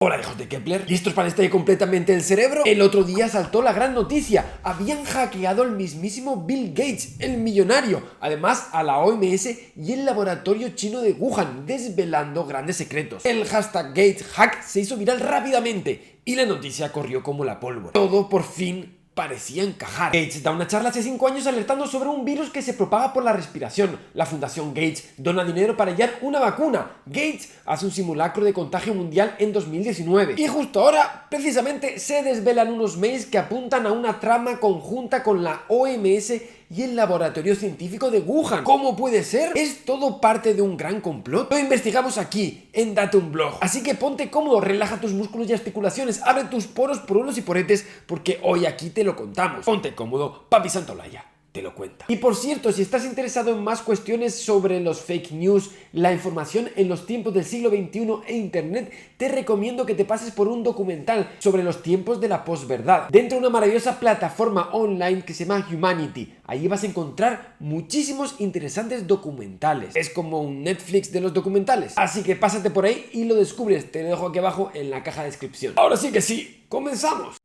Hola hijos de Kepler, ¿listos para estallar completamente el cerebro? El otro día saltó la gran noticia, habían hackeado al mismísimo Bill Gates, el millonario, además a la OMS y el laboratorio chino de Wuhan, desvelando grandes secretos. El hashtag GatesHack se hizo viral rápidamente y la noticia corrió como la pólvora. Todo por fin parecía encajar. Gates da una charla hace 5 años alertando sobre un virus que se propaga por la respiración. La Fundación Gates dona dinero para hallar una vacuna. Gates hace un simulacro de contagio mundial en 2019. Y justo ahora, precisamente, se desvelan unos mails que apuntan a una trama conjunta con la OMS y el laboratorio científico de Wuhan. ¿Cómo puede ser? ¿Es todo parte de un gran complot? Lo investigamos aquí, en Datum Blog. Así que ponte cómodo, relaja tus músculos y articulaciones, abre tus poros por unos y poretes, porque hoy aquí te lo contamos. Ponte cómodo, Papi Santolaya te lo cuenta. Y por cierto, si estás interesado en más cuestiones sobre los fake news, la información en los tiempos del siglo XXI e internet, te recomiendo que te pases por un documental sobre los tiempos de la posverdad, dentro de una maravillosa plataforma online que se llama Humanity. Allí vas a encontrar muchísimos interesantes documentales. Es como un Netflix de los documentales. Así que pásate por ahí y lo descubres. Te lo dejo aquí abajo en la caja de descripción. Ahora sí que sí, ¡comenzamos!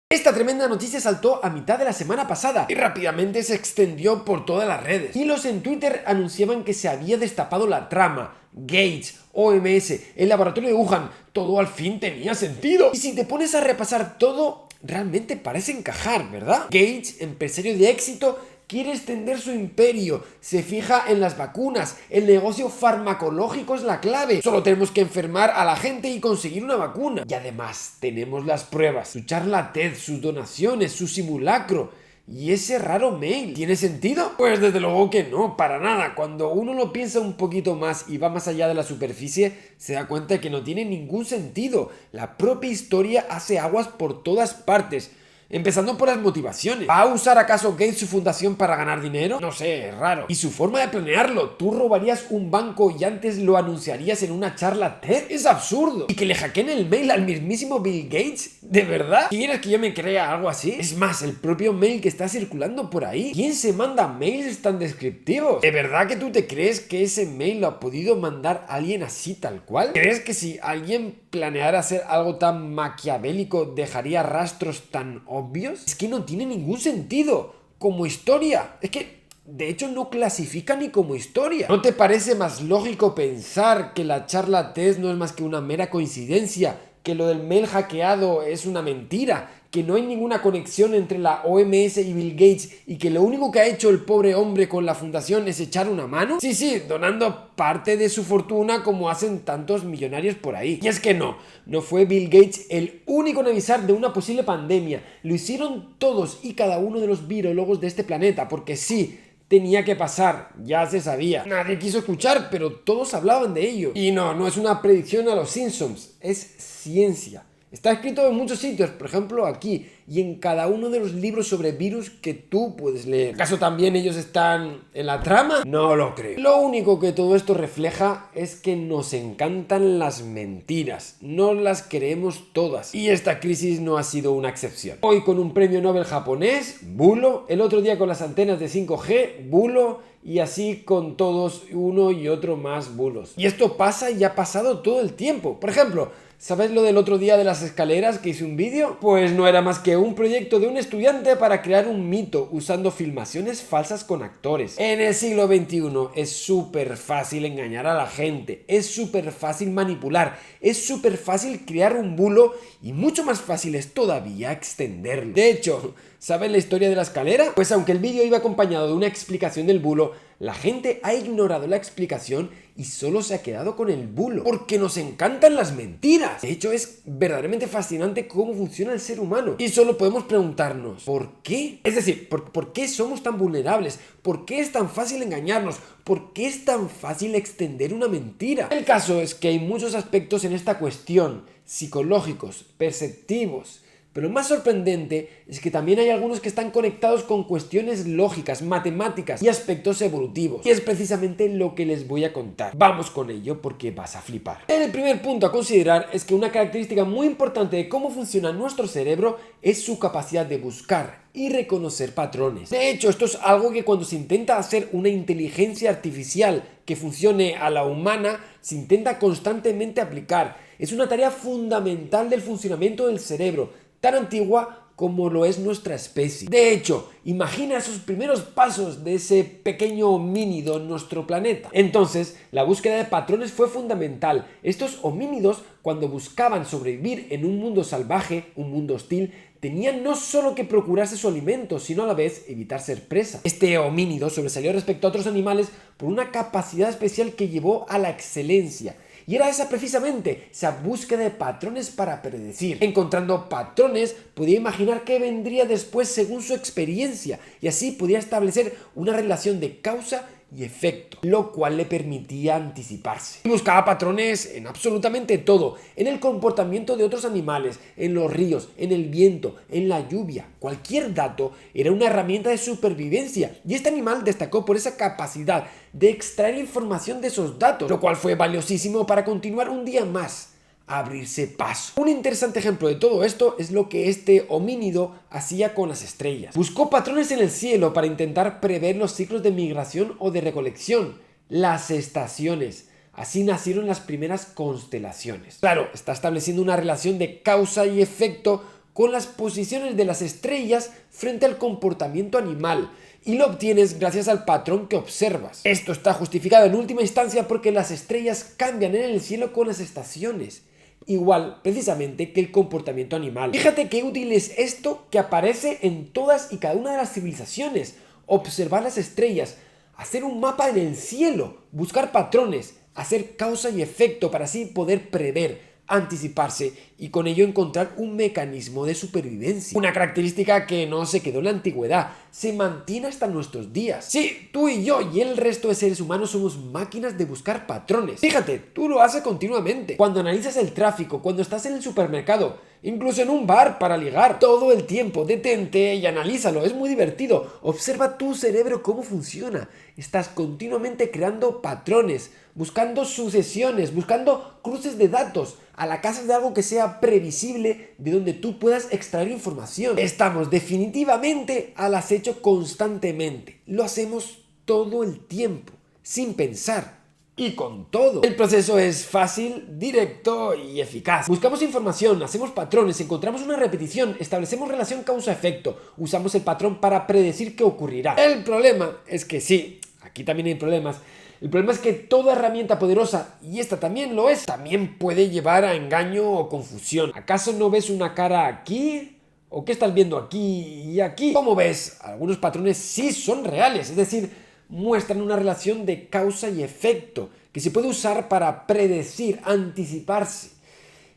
Esta tremenda noticia saltó a mitad de la semana pasada y rápidamente se extendió por todas las redes. Hilos en Twitter anunciaban que se había destapado la trama. Gates, OMS, el laboratorio de Wuhan, todo al fin tenía sentido. Y si te pones a repasar todo, realmente parece encajar, ¿verdad? Gates, empresario de éxito, quiere extender su imperio, se fija en las vacunas, el negocio farmacológico es la clave. Solo tenemos que enfermar a la gente y conseguir una vacuna. Y además tenemos las pruebas, su charla TED, sus donaciones, su simulacro. ¿Y ese raro mail? ¿Tiene sentido? Pues desde luego que no, para nada. Cuando uno lo piensa un poquito más y va más allá de la superficie, se da cuenta de que no tiene ningún sentido. La propia historia hace aguas por todas partes. Empezando por las motivaciones. ¿Va a usar acaso Gates su fundación para ganar dinero? No sé, es raro. ¿Y su forma de planearlo? ¿Tú robarías un banco y antes lo anunciarías en una charla TED? Es absurdo. ¿Y que le hackeen el mail al mismísimo Bill Gates? ¿De verdad? ¿Quieres que yo me crea algo así? Es más, el propio mail que está circulando por ahí. ¿Quién se manda mails tan descriptivos? ¿De verdad que tú te crees que ese mail lo ha podido mandar alguien así tal cual? ¿Crees que si alguien planeara hacer algo tan maquiavélico dejaría rastros tan obvios? Es que no tiene ningún sentido como historia. Es que de hecho no clasifica ni como historia. ¿No te parece más lógico pensar que la charla TED no es más que una mera coincidencia? Que lo del mail hackeado es una mentira, que no hay ninguna conexión entre la OMS y Bill Gates y que lo único que ha hecho el pobre hombre con la fundación es echar una mano? Sí, donando parte de su fortuna como hacen tantos millonarios por ahí. Y es que no fue Bill Gates el único en avisar de una posible pandemia. Lo hicieron todos y cada uno de los virólogos de este planeta, porque sí, tenía que pasar, ya se sabía. Nadie quiso escuchar, pero todos hablaban de ello. Y no es una predicción a los Simpsons, es ciencia. Está escrito en muchos sitios, por ejemplo aquí, y en cada uno de los libros sobre virus que tú puedes leer. ¿Acaso también ellos están en la trama? No lo creo. Lo único que todo esto refleja es que nos encantan las mentiras, no las creemos todas. Y esta crisis no ha sido una excepción. Hoy con un premio Nobel japonés, bulo. El otro día con las antenas de 5G, bulo. Y así con todos uno y otro más bulos. Y esto pasa y ha pasado todo el tiempo. Por ejemplo, ¿sabes lo del otro día de las escaleras que hice un vídeo? Pues no era más que un proyecto de un estudiante para crear un mito usando filmaciones falsas con actores. En el siglo XXI es súper fácil engañar a la gente, es súper fácil manipular, es súper fácil crear un bulo y mucho más fácil es todavía extenderlo. De hecho, ¿sabes la historia de la escalera? Pues aunque el vídeo iba acompañado de una explicación del bulo, la gente ha ignorado la explicación y solo se ha quedado con el bulo, porque nos encantan las mentiras. De hecho, es verdaderamente fascinante cómo funciona el ser humano. Y solo podemos preguntarnos, ¿por qué? Es decir, ¿por qué somos tan vulnerables? ¿Por qué es tan fácil engañarnos? ¿Por qué es tan fácil extender una mentira? El caso es que hay muchos aspectos en esta cuestión, psicológicos, perceptivos, Pero lo más sorprendente es que también hay algunos que están conectados con cuestiones lógicas, matemáticas y aspectos evolutivos. Y es precisamente lo que les voy a contar. Vamos con ello porque vas a flipar. El primer punto a considerar es que una característica muy importante de cómo funciona nuestro cerebro es su capacidad de buscar y reconocer patrones. De hecho, esto es algo que cuando se intenta hacer una inteligencia artificial que funcione a la humana, se intenta constantemente aplicar. Es una tarea fundamental del funcionamiento del cerebro, tan antigua como lo es nuestra especie. De hecho, imagina esos primeros pasos de ese pequeño homínido en nuestro planeta. Entonces, la búsqueda de patrones fue fundamental. Estos homínidos, cuando buscaban sobrevivir en un mundo salvaje, un mundo hostil, tenían no solo que procurarse su alimento, sino a la vez evitar ser presa. Este homínido sobresalió respecto a otros animales por una capacidad especial que llevó a la excelencia. Y era esa precisamente, esa búsqueda de patrones para predecir. Encontrando patrones, podía imaginar qué vendría después según su experiencia, y así podía establecer una relación de causa y efecto, lo cual le permitía anticiparse. Y buscaba patrones en absolutamente todo, en el comportamiento de otros animales, en los ríos, en el viento, en la lluvia. Cualquier dato era una herramienta de supervivencia, y este animal destacó por esa capacidad de extraer información de esos datos, lo cual fue valiosísimo para continuar un día más, abrirse paso. Un interesante ejemplo de todo esto es lo que este homínido hacía con las estrellas. Buscó patrones en el cielo para intentar prever los ciclos de migración o de recolección, las estaciones. Así nacieron las primeras constelaciones. Claro, está estableciendo una relación de causa y efecto con las posiciones de las estrellas frente al comportamiento animal, y lo obtienes gracias al patrón que observas. Esto está justificado en última instancia porque las estrellas cambian en el cielo con las estaciones, igual precisamente que el comportamiento animal. Fíjate qué útil es esto que aparece en todas y cada una de las civilizaciones: observar las estrellas, hacer un mapa en el cielo, buscar patrones, hacer causa y efecto para así poder prever, anticiparse y con ello encontrar un mecanismo de supervivencia. Una característica que no se quedó en la antigüedad, se mantiene hasta nuestros días. Sí, tú y yo y el resto de seres humanos somos máquinas de buscar patrones. Fíjate, tú lo haces continuamente. Cuando analizas el tráfico, cuando estás en el supermercado, incluso en un bar para ligar, todo el tiempo, detente y analízalo, es muy divertido. Observa tu cerebro cómo funciona. Estás continuamente creando patrones, buscando sucesiones, buscando cruces de datos, a la casa de algo que sea previsible, de donde tú puedas extraer información. Estamos definitivamente al acecho constantemente. Lo hacemos todo el tiempo, sin pensar. Y con todo. El proceso es fácil, directo y eficaz. Buscamos información, hacemos patrones, encontramos una repetición, establecemos relación causa-efecto, usamos el patrón para predecir qué ocurrirá. El problema es que sí, aquí también hay problemas. El problema es que toda herramienta poderosa, y esta también lo es, también puede llevar a engaño o confusión. ¿Acaso no ves una cara aquí? ¿O qué estás viendo aquí y aquí? Como ves, algunos patrones sí son reales, es decir, muestran una relación de causa y efecto que se puede usar para predecir, anticiparse.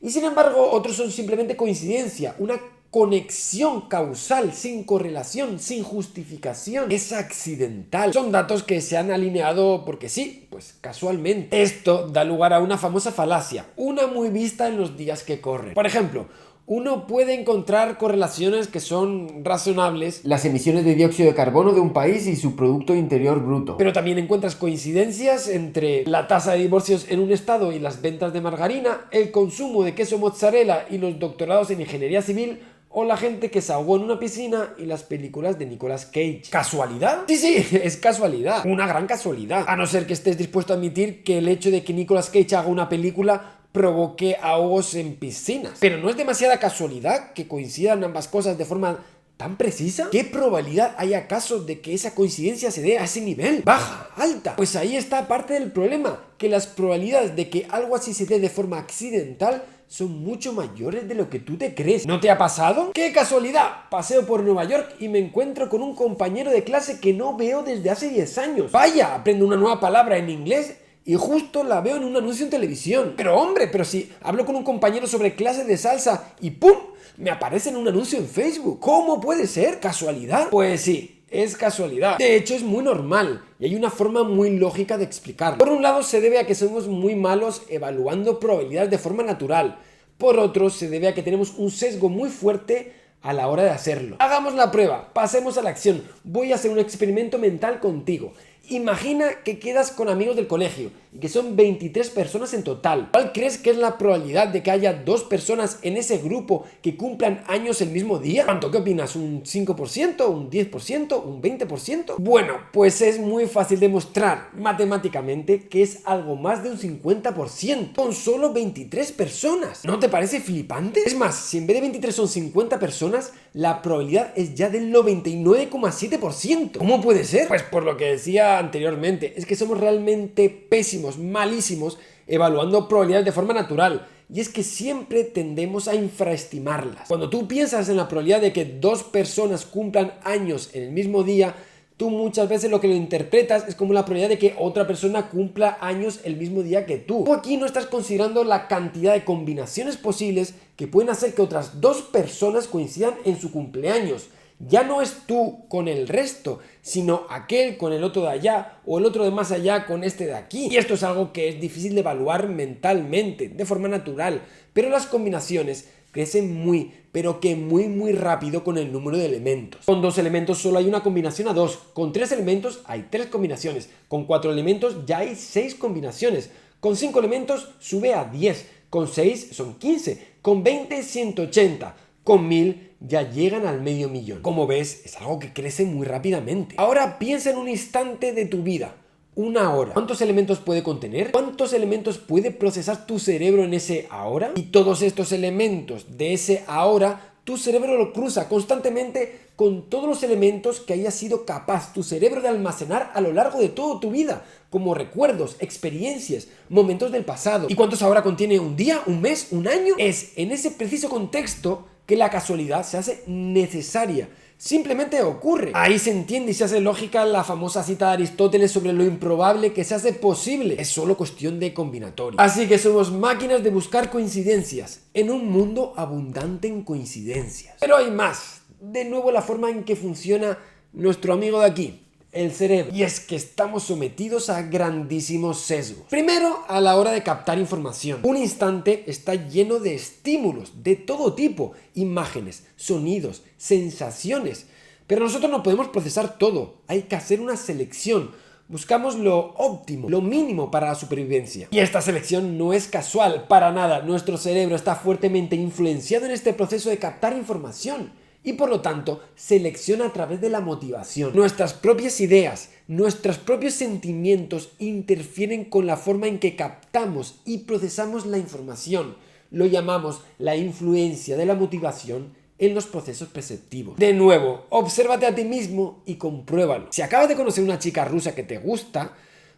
Y sin embargo, otros son simplemente coincidencia, una conexión causal, sin correlación, sin justificación. Es accidental. Son datos que se han alineado porque sí, pues casualmente. Esto da lugar a una famosa falacia, una muy vista en los días que corren. Por ejemplo, uno puede encontrar correlaciones que son razonables, las emisiones de dióxido de carbono de un país y su Producto Interior Bruto. Pero también encuentras coincidencias entre la tasa de divorcios en un estado y las ventas de margarina, el consumo de queso mozzarella y los doctorados en ingeniería civil, o la gente que se ahogó en una piscina y las películas de Nicolas Cage. ¿Casualidad? Sí, es casualidad. Una gran casualidad. A no ser que estés dispuesto a admitir que el hecho de que Nicolas Cage haga una película provoque ahogos en piscinas. Pero ¿no es demasiada casualidad que coincidan ambas cosas de forma tan precisa? ¿Qué probabilidad hay acaso de que esa coincidencia se dé a ese nivel? ¿Baja? ¿Alta? Pues ahí está parte del problema, que las probabilidades de que algo así se dé de forma accidental son mucho mayores de lo que tú te crees. ¿No te ha pasado? ¡Qué casualidad! Paseo por Nueva York y me encuentro con un compañero de clase que no veo desde hace 10 años. Vaya, aprendo una nueva palabra en inglés y justo la veo en un anuncio en televisión. Pero hombre, pero si hablo con un compañero sobre clases de salsa y ¡pum!, me aparece en un anuncio en Facebook. ¿Cómo puede ser? ¿Casualidad? Pues sí, es casualidad. De hecho, es muy normal y hay una forma muy lógica de explicarlo. Por un lado, se debe a que somos muy malos evaluando probabilidades de forma natural. Por otro, se debe a que tenemos un sesgo muy fuerte a la hora de hacerlo. Hagamos la prueba, pasemos a la acción. Voy a hacer un experimento mental contigo. Imagina que quedas con amigos del colegio y que son 23 personas en total. ¿Cuál crees que es la probabilidad de que haya 2 personas en ese grupo que cumplan años el mismo día? ¿Cuánto? ¿Qué opinas? ¿Un 5%? ¿Un 10%? ¿Un 20%? Bueno, pues es muy fácil demostrar matemáticamente que es algo más de un 50% con solo 23 personas. ¿No te parece flipante? Es más, si en vez de 23 son 50 personas, la probabilidad es ya del 99,7%. ¿Cómo puede ser? Pues por lo que decía anteriormente, es que somos realmente pésimos, malísimos, evaluando probabilidades de forma natural. Y es que siempre tendemos a infraestimarlas. Cuando tú piensas en la probabilidad de que 2 personas cumplan años en el mismo día, tú muchas veces lo que lo interpretas es como la probabilidad de que otra persona cumpla años el mismo día que tú. Tú aquí no estás considerando la cantidad de combinaciones posibles que pueden hacer que otras 2 personas coincidan en su cumpleaños. Ya no es tú con el resto, sino aquel con el otro de allá o el otro de más allá con este de aquí. Y esto es algo que es difícil de evaluar mentalmente, de forma natural. Pero las combinaciones crecen muy, pero que muy rápido con el número de elementos. Con 2 elementos solo hay una combinación a 2. Con 3 elementos hay 3 combinaciones. Con 4 elementos ya hay 6 combinaciones. Con 5 elementos sube a 10. Con 6 son 15. Con 20, 180. Con 1000 ya llegan al medio millón. Como ves, es algo que crece muy rápidamente. Ahora piensa en un instante de tu vida. Una hora. ¿Cuántos elementos puede contener? ¿Cuántos elementos puede procesar tu cerebro en ese ahora? Y todos estos elementos de ese ahora, tu cerebro lo cruza constantemente con todos los elementos que haya sido capaz tu cerebro de almacenar a lo largo de toda tu vida, como recuerdos, experiencias, momentos del pasado. ¿Y cuántos ahora contiene un día, un mes, un año? Es en ese preciso contexto que la casualidad se hace necesaria. Simplemente ocurre. Ahí se entiende y se hace lógica la famosa cita de Aristóteles sobre lo improbable que se hace posible. Es solo cuestión de combinatoria. Así que somos máquinas de buscar coincidencias en un mundo abundante en coincidencias. Pero hay más. De nuevo, la forma en que funciona nuestro amigo de aquí, el cerebro. Y es que estamos sometidos a grandísimos sesgos. Primero, a la hora de captar información. Un instante está lleno de estímulos de todo tipo, imágenes, sonidos, sensaciones. Pero nosotros no podemos procesar todo. Hay que hacer una selección. Buscamos lo óptimo, lo mínimo para la supervivencia. Y esta selección no es casual, para nada. Nuestro cerebro está fuertemente influenciado en este proceso de captar información. Y por lo tanto, selecciona a través de la motivación. Nuestras propias ideas, nuestros propios sentimientos interfieren con la forma en que captamos y procesamos la información. Lo llamamos la influencia de la motivación en los procesos perceptivos. De nuevo, obsérvate a ti mismo y compruébalo. Si acabas de conocer una chica rusa que te gusta,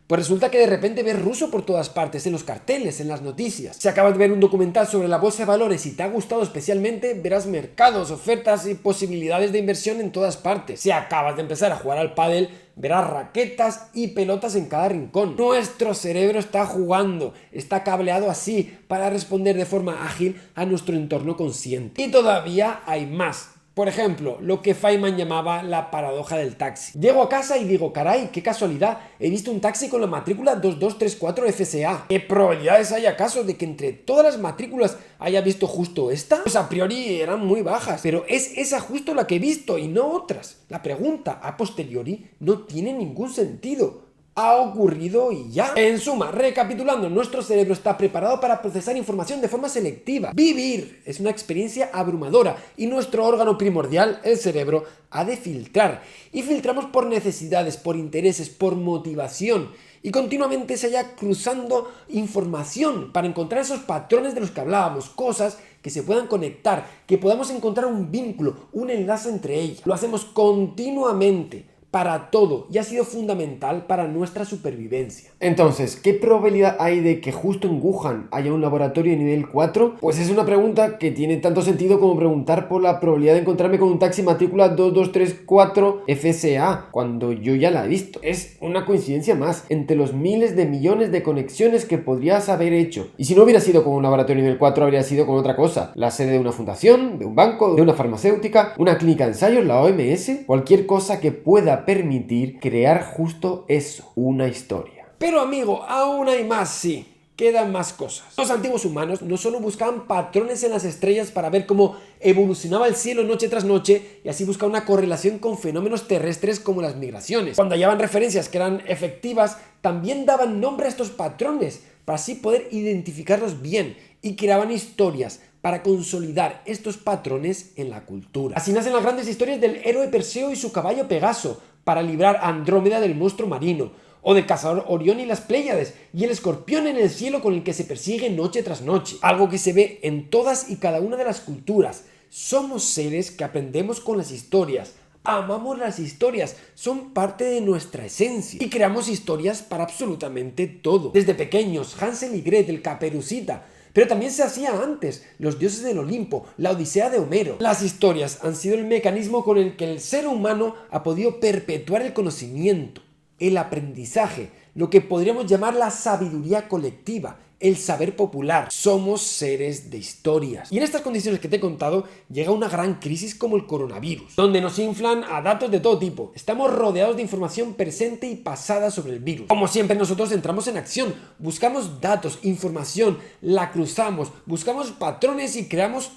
pues resulta que de repente ves ruso por todas partes, en los carteles, en las noticias. Si acabas de ver un documental sobre la bolsa de valores y te ha gustado especialmente, verás mercados, ofertas y posibilidades de inversión en todas partes. Si acabas de empezar a jugar al pádel, verás raquetas y pelotas en cada rincón. Nuestro cerebro está jugando, está cableado así para responder de forma ágil a nuestro entorno consciente. Y todavía hay más. Por ejemplo, lo que Feynman llamaba la paradoja del taxi. Llego a casa y digo, caray, qué casualidad, he visto un taxi con la matrícula 2234 FSA. ¿Qué probabilidades hay acaso de que entre todas las matrículas haya visto justo esta? Pues a priori eran muy bajas, pero es esa justo la que he visto y no otras. La pregunta a posteriori no tiene ningún sentido. Ha ocurrido y ya. En suma, recapitulando, nuestro cerebro está preparado para procesar información de forma selectiva. Vivir es una experiencia abrumadora y nuestro órgano primordial, el cerebro, ha de filtrar. Y filtramos por necesidades, por intereses, por motivación. Y continuamente se haya cruzando información para encontrar esos patrones de los que hablábamos, cosas que se puedan conectar, que podamos encontrar un vínculo, un enlace entre ellas. Lo hacemos continuamente. Para todo, y ha sido fundamental para nuestra supervivencia. Entonces, ¿qué probabilidad hay de que justo en Wuhan haya un laboratorio de nivel 4? Pues es una pregunta que tiene tanto sentido como preguntar por la probabilidad de encontrarme con un taxi matrícula 2234 FSA, cuando yo ya la he visto. Es una coincidencia más entre los miles de millones de conexiones que podrías haber hecho. Y si no hubiera sido con un laboratorio de nivel 4, habría sido con otra cosa. La sede de una fundación, de un banco, de una farmacéutica, una clínica de ensayos, la OMS, cualquier cosa que pueda permitir crear justo eso, una historia. Pero amigo, aún hay más, sí. quedan más cosas. Los antiguos humanos no solo buscaban patrones en las estrellas para ver cómo evolucionaba el cielo noche tras noche y así buscar una correlación con fenómenos terrestres como las migraciones. Cuando hallaban referencias que eran efectivas, también daban nombre a estos patrones para así poder identificarlos bien y creaban historias para consolidar estos patrones en la cultura. Así nacen las grandes historias del héroe Perseo y su caballo Pegaso para librar a Andrómeda del monstruo marino, o del cazador Orión y las Pléyades, y el escorpión en el cielo con el que se persigue noche tras noche. Algo que se ve en todas y cada una de las culturas. Somos seres que aprendemos con las historias, amamos las historias, son parte de nuestra esencia y creamos historias para absolutamente todo. Desde pequeños, Hansel y Gretel, Caperucita, pero también se hacía antes, los dioses del Olimpo, la Odisea de Homero. Las historias han sido el mecanismo con el que el ser humano ha podido perpetuar el conocimiento, el aprendizaje, lo que podríamos llamar la sabiduría colectiva, el saber popular. Somos seres de historias. Y en estas condiciones que te he contado, llega una gran crisis como el coronavirus, donde nos inflan a datos de todo tipo. Estamos rodeados de información presente y pasada sobre el virus. Como siempre, nosotros entramos en acción, buscamos datos, información, la cruzamos, buscamos patrones y creamos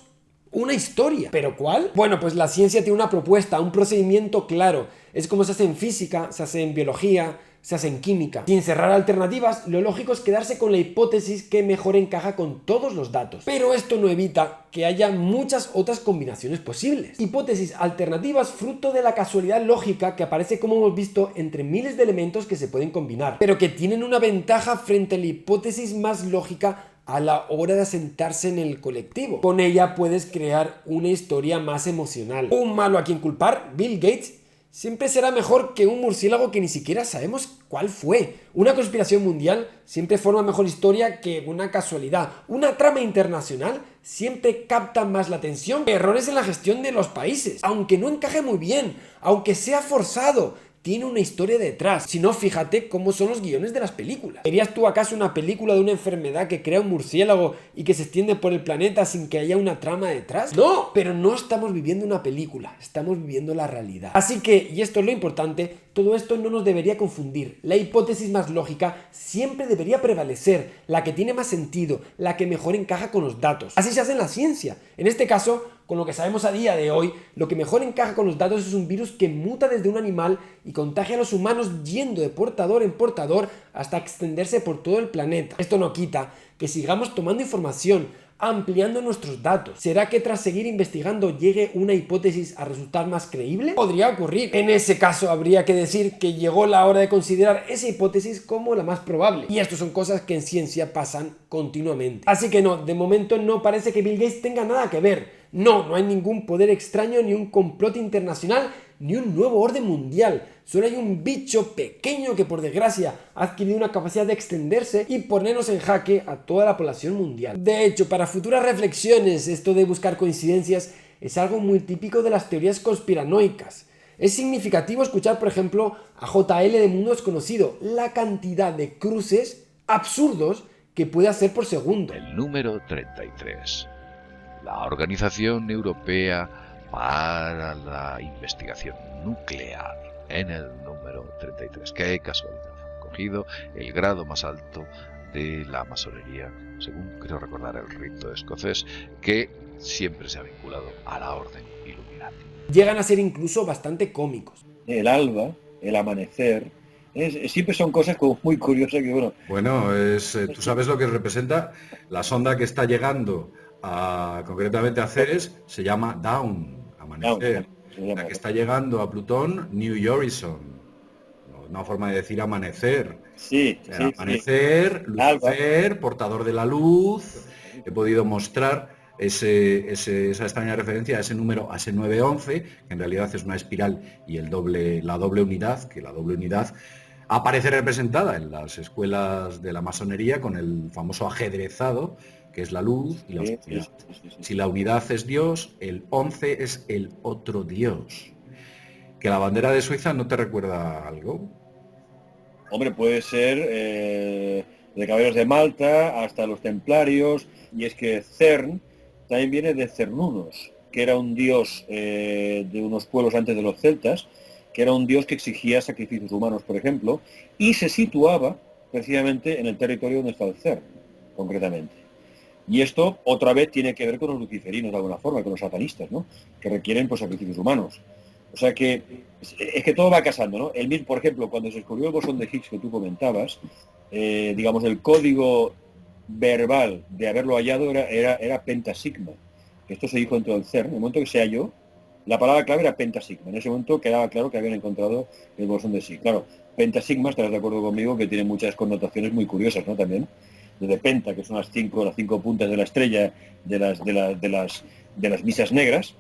una historia. ¿Pero cuál? Bueno, pues la ciencia tiene una propuesta, un procedimiento claro. Es como se hace en física, se hace en biología, se hace en química. Sin cerrar alternativas, lo lógico es quedarse con la hipótesis que mejor encaja con todos los datos. Pero esto no evita que haya muchas otras combinaciones posibles. Hipótesis alternativas fruto de la casualidad lógica que aparece, como hemos visto, entre miles de elementos que se pueden combinar, pero que tienen una ventaja frente a la hipótesis más lógica a la hora de asentarse en el colectivo. Con ella puedes crear una historia más emocional. Un malo a quien culpar, Bill Gates, siempre será mejor que un murciélago que ni siquiera sabemos cuál fue. Una conspiración mundial siempre forma mejor historia que una casualidad. Una trama internacional siempre capta más la atención que errores en la gestión de los países. Aunque no encaje muy bien, aunque sea forzado, tiene una historia detrás. Si no, fíjate cómo son los guiones de las películas. ¿Verías tú acaso una película de una enfermedad que crea un murciélago y que se extiende por el planeta sin que haya una trama detrás? ¡No! Pero no estamos viviendo una película, estamos viviendo la realidad. Así que, y esto es lo importante, todo esto no nos debería confundir. La hipótesis más lógica siempre debería prevalecer, la que tiene más sentido, la que mejor encaja con los datos. Así se hace en la ciencia. En este caso, con lo que sabemos a día de hoy, lo que mejor encaja con los datos es un virus que muta desde un animal y contagia a los humanos yendo de portador en portador hasta extenderse por todo el planeta. Esto no quita que sigamos tomando información, ampliando nuestros datos. ¿Será que tras seguir investigando llegue una hipótesis a resultar más creíble? Podría ocurrir. En ese caso habría que decir que llegó la hora de considerar esa hipótesis como la más probable. Y esto son cosas que en ciencia pasan continuamente. Así que no, de momento no parece que Bill Gates tenga nada que ver. No hay ningún poder extraño, ni un complot internacional, ni un nuevo orden mundial. Solo hay un bicho pequeño que por desgracia ha adquirido una capacidad de extenderse y ponernos en jaque a toda la población mundial. De hecho, para futuras reflexiones, esto de buscar coincidencias es algo muy típico de las teorías conspiranoicas. Es significativo escuchar, por ejemplo, a JL de Mundo Desconocido, la cantidad de cruces absurdos que puede hacer por segundo. El número 33. La Organización Europea para la Investigación Nuclear, en el número 33. ¡Qué casualidad! Cogido el grado más alto de la masonería, según creo recordar el rito escocés, que siempre se ha vinculado a la Orden Illuminati. Llegan a ser incluso bastante cómicos. El alba, el amanecer, siempre son cosas como muy curiosas que, bueno... Bueno, tú sabes lo que representa la sonda que está llegando concretamente a Ceres, se llama Dawn, amanecer. La que está llegando a Plutón, New Horizon. Una forma de decir amanecer. Sí, amanecer, sí. Lucifer, portador de la luz. He podido mostrar esa extraña referencia a ese número, a ese 911, que en realidad es una espiral y la doble unidad, que la doble unidad aparece representada en las escuelas de la masonería con el famoso ajedrezado, que es la luz y la oscuridad. Si la unidad es Dios, el 11 es el otro Dios. ¿Que la bandera de Suiza no te recuerda algo? Hombre, puede ser de Caballeros de Malta hasta los Templarios, y es que CERN también viene de Cernunnos, que era un dios de unos pueblos antes de los celtas, que era un dios que exigía sacrificios humanos, por ejemplo, y se situaba precisamente en el territorio donde está el CERN. concretamente. Y esto otra vez tiene que ver con los luciferinos de alguna forma, con los satanistas, ¿no? Que requieren pues sacrificios humanos. O sea que es que todo va casando, ¿no? El mismo, por ejemplo, cuando se descubrió el bosón de Higgs que tú comentabas, digamos, el código verbal de haberlo hallado era pentasigma. Esto se dijo dentro del CERN. En el momento que se halló, la palabra clave era pentasigma. En ese momento quedaba claro que habían encontrado el bosón de Higgs. Claro, pentasigma, estarás de acuerdo conmigo, que tiene muchas connotaciones muy curiosas, ¿no? También, desde penta, que son las cinco puntas de la estrella de las misas negras,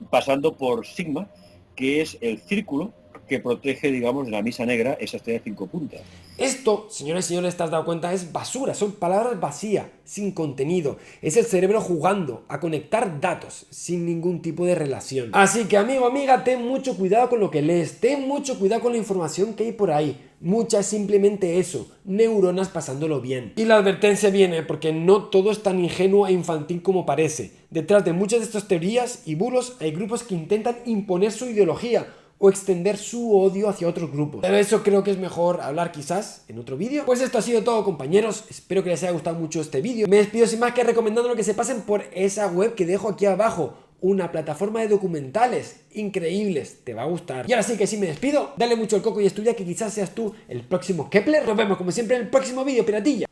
pasando por sigma, que es el círculo que protege, digamos, de la misa negra esa estrella de 5 puntas. Esto, señores y señores, te has dado cuenta, es basura, son palabras vacías, sin contenido. Es el cerebro jugando a conectar datos sin ningún tipo de relación. Así que, amigo, amiga, ten mucho cuidado con lo que lees, ten mucho cuidado con la información que hay por ahí. Mucha es simplemente eso, neuronas pasándolo bien. Y la advertencia viene porque no todo es tan ingenuo e infantil como parece. Detrás de muchas de estas teorías y bulos hay grupos que intentan imponer su ideología o extender su odio hacia otros grupos. Pero eso creo que es mejor hablar quizás en otro vídeo. Pues esto ha sido todo, compañeros. Espero que les haya gustado mucho este vídeo. Me despido sin más que recomendándolo que se pasen por esa web que dejo aquí abajo. Una plataforma de documentales increíbles, te va a gustar. Y ahora sí que sí me despido. Dale mucho al coco y estudia que quizás seas tú el próximo Kepler. Nos vemos como siempre en el próximo vídeo, piratilla.